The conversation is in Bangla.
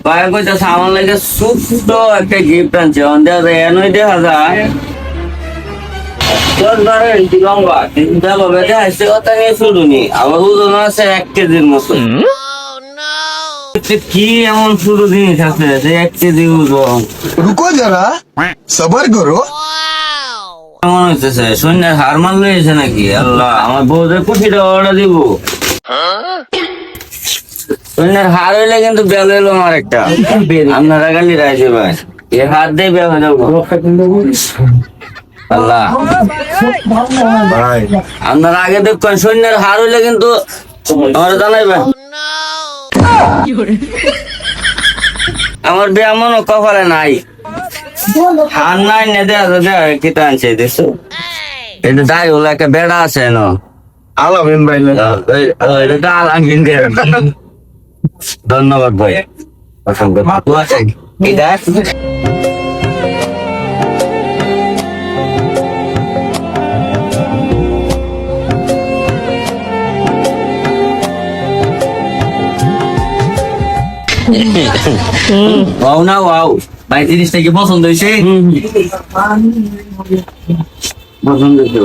ভাই কইতাছে আমার লাগে ছোট্ট একটা গিফট আনছে এনই দেখা যায় লম্বা তিনটা লবে আসছে কথা নিয়ে শুরুনি আমার ওজন আছে 1 কেজির মতো কি এমন শুরু জিনিস আছে যে 1 কেজি ওজন रुको जरा सबर करो কেমন হইতেছে সৈন্যের হার মান লইছে নাকি আল্লাহ আমার বউদের কুঠিটা অর্ডার দিব সৈন্যের হার হইলে কিন্তু বেল হইলো আমার একটা আপনারা গালি রাইছে ভাই এ হাত দিয়ে বেল হয়ে যাবো আল্লাহ भाई আপনারা আগে দেখবেন সৈন্যের হার হইলে কিন্তু আমার জানাইবেন আমার বিয়া মনে কপালে নাই হার নাই না দেয়া কিতা আনছে দেখছো এটা দায় হলো একটা বেড়া আছে না आलमीन भाई এটা আলামিন দিয়ে ধন্যবাদ ভাই অসংখ্য এটা ওয়াও না ওয়াও ভাই জিনিসটা কি পছন্দ হয়েছে পছন্দ হয়েছে